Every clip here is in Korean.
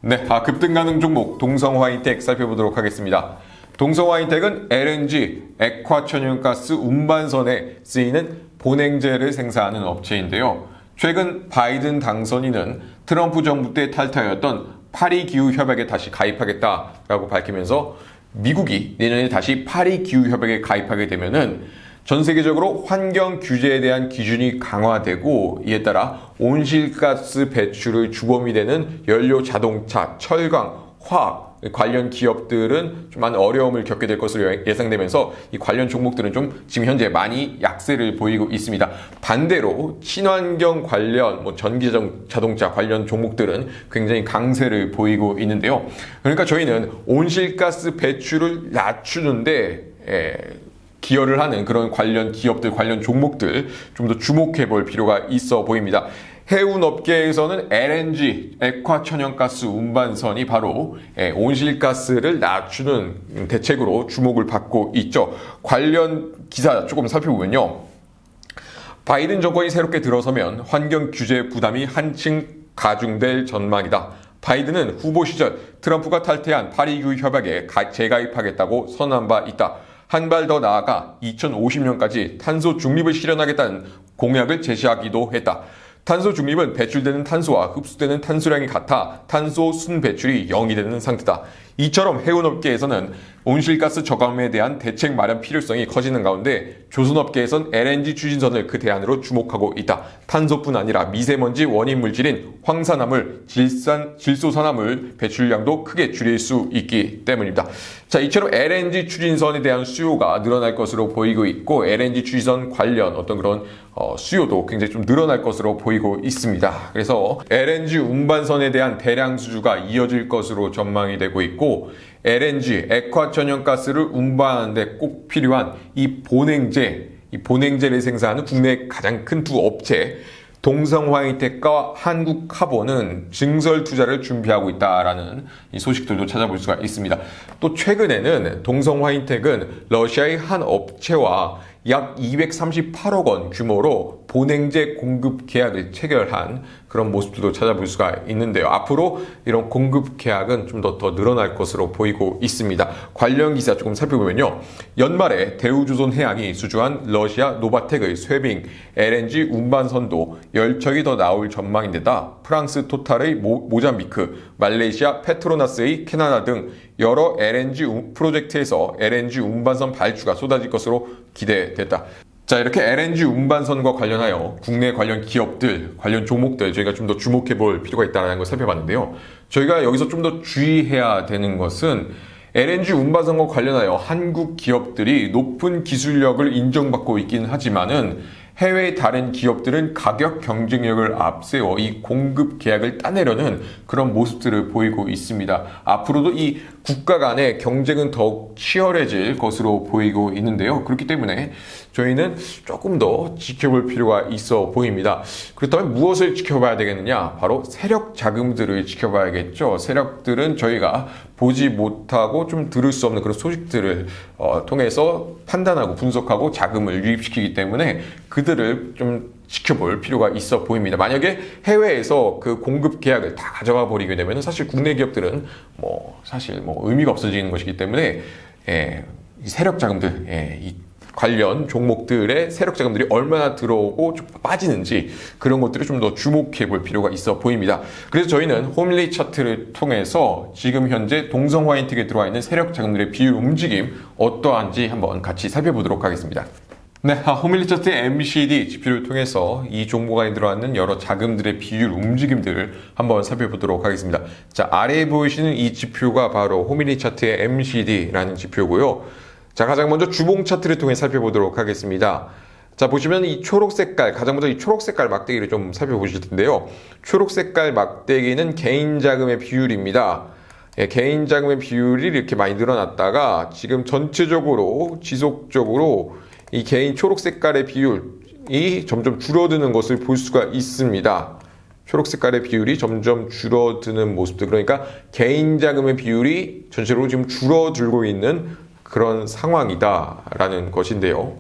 네, 급등 가능 종목 동성화이텍 살펴보도록 하겠습니다. 동성화이텍은 LNG, 액화천연가스 운반선에 쓰이는 본행제를 생산하는 업체인데요. 최근 바이든 당선인은 트럼프 정부 때 탈퇴하였던 파리 기후 협약에 다시 가입하겠다라고 밝히면서 미국이 내년에 다시 파리 기후 협약에 가입하게 되면은 전 세계적으로 환경 규제에 대한 기준이 강화되고 이에 따라 온실가스 배출의 주범이 되는 연료 자동차, 철강, 화학 관련 기업들은 좀 많은 어려움을 겪게 될 것으로 예상되면서 이 관련 종목들은 좀 지금 현재 많이 약세를 보이고 있습니다. 반대로 친환경 관련 전기 자동차 관련 종목들은 굉장히 강세를 보이고 있는데요. 그러니까 저희는 온실가스 배출을 낮추는데 기여를 하는 그런 관련 기업들, 관련 종목들 좀 더 주목해 볼 필요가 있어 보입니다. 해운 업계에서는 LNG, 액화천연가스 운반선이 바로 온실가스를 낮추는 대책으로 주목을 받고 있죠. 관련 기사 조금 살펴보면요. 바이든 정권이 새롭게 들어서면 환경 규제 부담이 한층 가중될 전망이다. 바이든은 후보 시절 트럼프가 탈퇴한 파리기후 협약에 재가입하겠다고 선언한 바 있다. 한 발 더 나아가 2050년까지 탄소 중립을 실현하겠다는 공약을 제시하기도 했다. 탄소 중립은 배출되는 탄소와 흡수되는 탄소량이 같아 탄소 순 배출이 0이 되는 상태다. 이처럼 해운업계에서는 온실가스 저감에 대한 대책 마련 필요성이 커지는 가운데 조선업계에선 LNG 추진선을 그 대안으로 주목하고 있다. 탄소뿐 아니라 미세먼지 원인 물질인 황산화물, 질소산화물 배출량도 크게 줄일 수 있기 때문입니다. 자, 이처럼 LNG 추진선에 대한 수요가 늘어날 것으로 보이고 있고 LNG 추진선 관련 어떤 그런 수요도 굉장히 좀 늘어날 것으로 보이고 있습니다. 그래서 LNG 운반선에 대한 대량 수주가 이어질 것으로 전망이 되고 있고 LNG, 액화천연가스를 운반하는 데 꼭 필요한 이 본행제를 생산하는 국내 가장 큰 두 업체 동성화이텍과 한국카본은 증설 투자를 준비하고 있다라는 이 소식들도 찾아볼 수가 있습니다. 또 최근에는 동성화이텍은 러시아의 한 업체와 약 238억 원 규모로 본행제 공급 계약을 체결한 그런 모습들도 찾아볼 수가 있는데요. 앞으로 이런 공급 계약은 좀 더 늘어날 것으로 보이고 있습니다. 관련 기사 조금 살펴보면요. 연말에 대우조선해양이 수주한 러시아 노바텍의 쇠빙 LNG 운반선도 10척이 더 나올 전망인데다 프랑스 토탈의 모잠비크, 말레이시아 페트로나스의 캐나다 등 여러 LNG 프로젝트에서 LNG 운반선 발주가 쏟아질 것으로 기대됐다. 자, 이렇게 LNG 운반선과 관련하여 국내 관련 기업들, 관련 종목들 저희가 좀 더 주목해 볼 필요가 있다는 걸 살펴봤는데요. 저희가 여기서 좀 더 주의해야 되는 것은 LNG 운반선과 관련하여 한국 기업들이 높은 기술력을 인정받고 있긴 하지만은 해외의 다른 기업들은 가격 경쟁력을 앞세워 이 공급 계약을 따내려는 그런 모습들을 보이고 있습니다. 앞으로도 이 국가 간의 경쟁은 더욱 치열해질 것으로 보이고 있는데요. 그렇기 때문에 저희는 조금 더 지켜볼 필요가 있어 보입니다. 그렇다면 무엇을 지켜봐야 되겠느냐? 바로 세력 자금들을 지켜봐야겠죠. 세력들은 저희가 보지 못하고 좀 들을 수 없는 그런 소식들을 통해서 판단하고 분석하고 자금을 유입시키기 때문에 그들을 좀 지켜볼 필요가 있어 보입니다. 만약에 해외에서 그 공급 계약을 다 가져가 버리게 되면 사실 국내 기업들은 사실 의미가 없어지는 것이기 때문에 이 세력 자금들, 이 관련 종목들의 세력 자금들이 얼마나 들어오고 좀 빠지는지 그런 것들을 좀 더 주목해 볼 필요가 있어 보입니다. 그래서 저희는 호밀리 차트를 통해서 지금 현재 동성화이텍에 들어와 있는 세력 자금들의 비율 움직임 어떠한지 한번 같이 살펴보도록 하겠습니다. 네, 호밀리 차트의 MCD 지표를 통해서 이 종목 안에 들어있는 여러 자금들의 비율 움직임들을 한번 살펴보도록 하겠습니다. 자, 아래에 보이시는 이 지표가 바로 호밀리 차트의 MCD라는 지표고요. 자, 가장 먼저 주봉 차트를 통해 살펴보도록 하겠습니다. 자, 보시면 이 초록 색깔, 가장 먼저 이 초록 색깔 막대기를 좀 살펴보실 텐데요. 초록 색깔 막대기는 개인 자금의 비율입니다. 개인 자금의 비율이 이렇게 많이 늘어났다가 지금 전체적으로 지속적으로 이 개인 초록 색깔의 비율이 점점 줄어드는 것을 볼 수가 있습니다. 초록 색깔의 비율이 점점 줄어드는 모습들, 그러니까 개인 자금의 비율이 전체적으로 지금 줄어들고 있는 그런 상황이다라는 것인데요.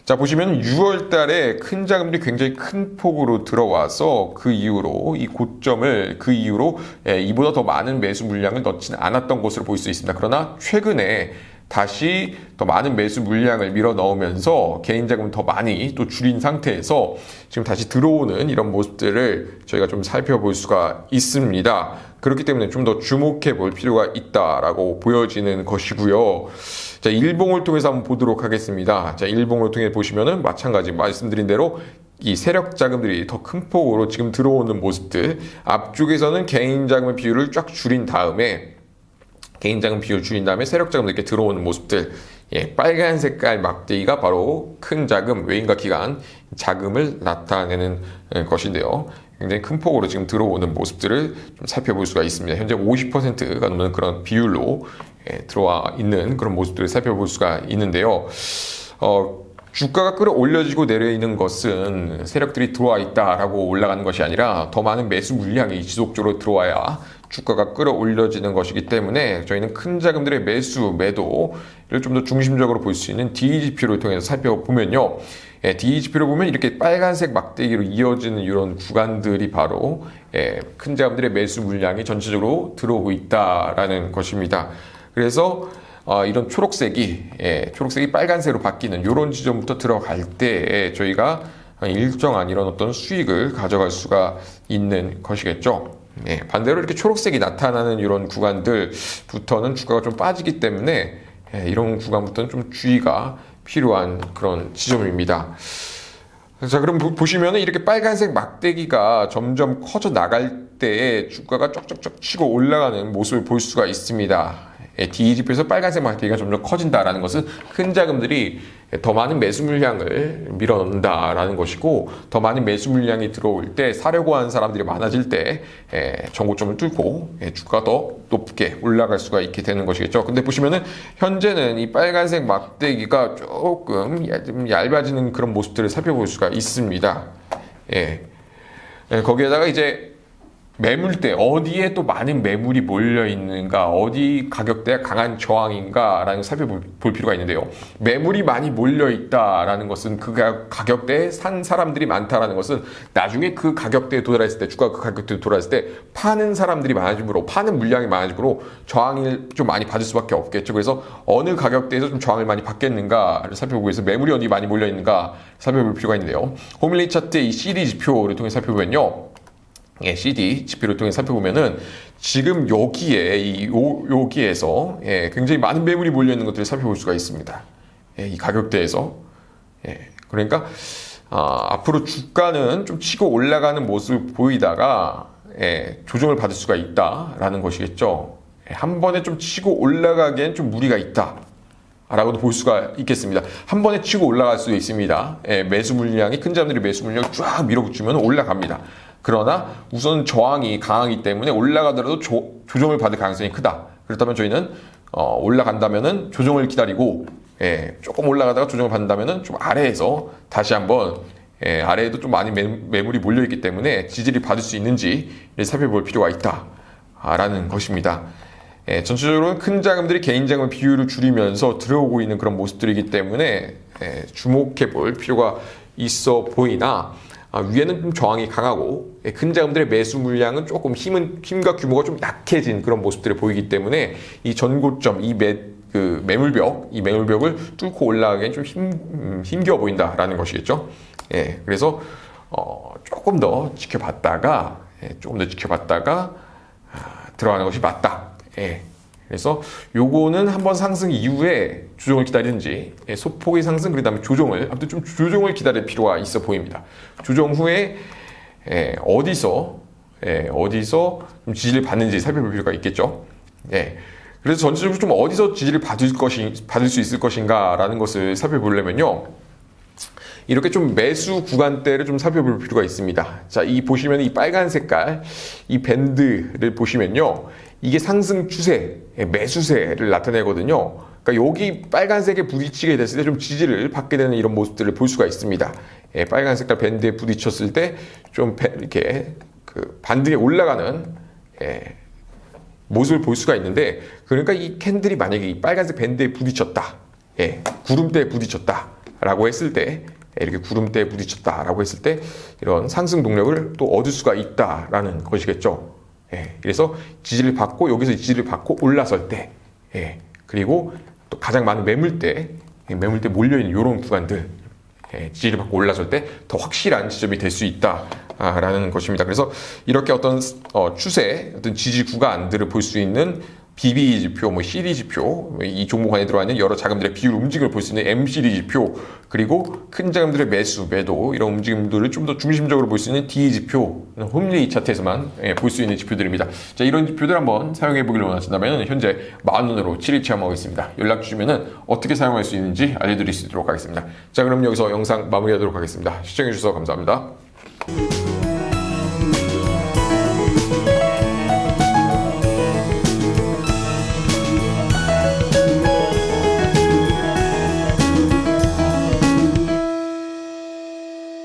자, 보시면 6월 달에 큰 자금들이 굉장히 큰 폭으로 들어와서 그 이후로 이 고점을 그 이후로 이보다 더 많은 매수 물량을 넣지는 않았던 것으로 볼 수 있습니다. 그러나 최근에 다시 더 많은 매수 물량을 밀어 넣으면서 개인 자금을 더 많이 또 줄인 상태에서 지금 다시 들어오는 이런 모습들을 저희가 좀 살펴볼 수가 있습니다. 그렇기 때문에 좀 더 주목해 볼 필요가 있다라고 보여지는 것이고요. 자, 일봉을 통해서 한번 보도록 하겠습니다. 자, 일봉을 통해 보시면은 마찬가지 말씀드린 대로 이 세력 자금들이 더 큰 폭으로 지금 들어오는 모습들, 앞쪽에서는 개인 자금의 비율을 쫙 줄인 다음에 개인 자금 비율 줄인 다음에 세력 자금 이렇게 들어오는 모습들, 빨간 색깔 막대기가 바로 큰 자금, 외인과 기관 자금을 나타내는 것인데요. 굉장히 큰 폭으로 지금 들어오는 모습들을 좀 살펴볼 수가 있습니다. 현재 50%가 넘는 그런 비율로 들어와 있는 그런 모습들을 살펴볼 수가 있는데요. 주가가 끌어올려지고 내려있는 것은 세력들이 들어와 있다라고 올라가는 것이 아니라 더 많은 매수 물량이 지속적으로 들어와야 주가가 끌어올려지는 것이기 때문에 저희는 큰 자금들의 매수, 매도를 좀 더 중심적으로 볼 수 있는 DE지표를 통해서 살펴보면요. DE지표를 보면 이렇게 빨간색 막대기로 이어지는 이런 구간들이 바로 큰 자금들의 매수 물량이 전체적으로 들어오고 있다라는 것입니다. 그래서 이런 초록색이 빨간색으로 바뀌는 이런 지점부터 들어갈 때 저희가 일정한 이런 어떤 수익을 가져갈 수가 있는 것이겠죠. 반대로 이렇게 초록색이 나타나는 이런 구간들부터는 주가가 좀 빠지기 때문에 이런 구간부터는 좀 주의가 필요한 그런 지점입니다. 자, 그럼 보시면 이렇게 빨간색 막대기가 점점 커져 나갈 때 주가가 쩍쩍쩍 치고 올라가는 모습을 볼 수가 있습니다. DE지표에서 빨간색 막대기가 점점 커진다라는 것은 큰 자금들이 더 많은 매수 물량을 밀어넣는다라는 것이고, 더 많은 매수 물량이 들어올 때 사려고 하는 사람들이 많아질 때 전고점을 뚫고 주가가 더 높게 올라갈 수가 있게 되는 것이겠죠. 근데 보시면은 현재는 이 빨간색 막대기가 조금 얇아지는 그런 모습들을 살펴볼 수가 있습니다. 거기에다가 이제 매물대, 어디에 또 많은 매물이 몰려 있는가, 어디 가격대가 강한 저항인가라는 걸 살펴볼 필요가 있는데요. 매물이 많이 몰려 있다라는 것은 그 가격대에 산 사람들이 많다라는 것은 나중에 그 가격대에 도달했을 때, 주가가 그 가격대에 도달했을 때 파는 사람들이 많아지므로, 파는 물량이 많아지므로 저항을 좀 많이 받을 수밖에 없겠죠. 그래서 어느 가격대에서 좀 저항을 많이 받겠는가를 살펴보기 위해서 매물이 어디 많이 몰려 있는가 살펴볼 필요가 있는데요. 호밀리 차트의 이 CD 지표를 통해 살펴보면요. CD 지표를 통해 살펴보면은 지금 여기에 여기에서 굉장히 많은 매물이 몰려 있는 것들을 살펴볼 수가 있습니다. 이 가격대에서. 그러니까 앞으로 주가는 좀 치고 올라가는 모습을 보이다가 조정을 받을 수가 있다라는 것이겠죠. 한 번에 좀 치고 올라가기엔 좀 무리가 있다 라고도 볼 수가 있겠습니다. 한 번에 치고 올라갈 수도 있습니다. 매수 물량이, 큰 자금들이 매수 물량을 쫙 밀어붙이면 올라갑니다. 그러나 우선 저항이 강하기 때문에 올라가더라도 조정을 받을 가능성이 크다. 그렇다면 저희는 올라간다면은 조정을 기다리고, 조금 올라가다가 조정을 받는다면은 좀 아래에서 다시 한번, 아래에도 좀 많이 매물이 몰려있기 때문에 지지를 받을 수 있는지를 살펴볼 필요가 있다라는 것입니다. 전체적으로는 큰 자금들이 개인 자금 비율을 줄이면서 들어오고 있는 그런 모습들이기 때문에 주목해 볼 필요가 있어 보이나, 위에는 좀 저항이 강하고 큰 자금들의 매수 물량은 조금 힘과 규모가 좀 약해진 그런 모습들을 보이기 때문에 이 전고점, 이 매물벽을 뚫고 올라가기엔 좀 힘겨워 보인다라는 것이겠죠. 그래서 조금 더 지켜봤다가 들어가는 것이 맞다. 그래서 요거는 한번 상승 이후에 조정을 기다리는지, 소폭의 상승, 그 다음에 조정을, 아무튼 좀 조정을 기다릴 필요가 있어 보입니다. 조정 후에 어디서 좀 지지를 받는지 살펴볼 필요가 있겠죠. 그래서 전체적으로 좀 어디서 지지를 받을 수 있을 것인가라는 것을 살펴보려면요. 이렇게 좀 매수 구간대를 좀 살펴볼 필요가 있습니다. 자, 보시면 이 빨간 색깔, 이 밴드를 보시면요. 이게 상승 추세, 매수세를 나타내거든요. 그러니까 여기 빨간색에 부딪히게 됐을 때 좀 지지를 받게 되는 이런 모습들을 볼 수가 있습니다. 빨간 색깔 밴드에 부딪혔을 때 좀 이렇게 반등에 올라가는 모습을 볼 수가 있는데, 그러니까 이 캔들이 만약에 이 빨간색 밴드에 부딪혔다, 구름대에 부딪혔다 라고 했을 때, 이렇게 구름대에 부딪혔다라고 했을 때 이런 상승 동력을 또 얻을 수가 있다라는 것이겠죠. 그래서 지지를 받고 여기서 지지를 받고 올라설 때, 그리고 또 가장 많은 매물대 몰려있는 이런 구간들, 지지를 받고 올라설 때 더 확실한 지점이 될 수 있다라는 것입니다. 그래서 이렇게 어떤 추세, 어떤 지지 구간들을 볼 수 있는 BB 지표, CD 지표, 이 종목 안에 들어와 있는 여러 자금들의 비율 움직임을 볼 수 있는 MCD 지표, 그리고 큰 자금들의 매수, 매도 이런 움직임들을 좀 더 중심적으로 볼 수 있는 D 지표, 홈리 차트에서만 볼 수 있는 지표들입니다. 자, 이런 지표들 한번 사용해 보기를 원하신다면 현재 10,000원으로 7일 체험하고 있습니다. 연락 주시면은 어떻게 사용할 수 있는지 알려드릴 수 있도록 하겠습니다. 자, 그럼 여기서 영상 마무리하도록 하겠습니다. 시청해 주셔서 감사합니다.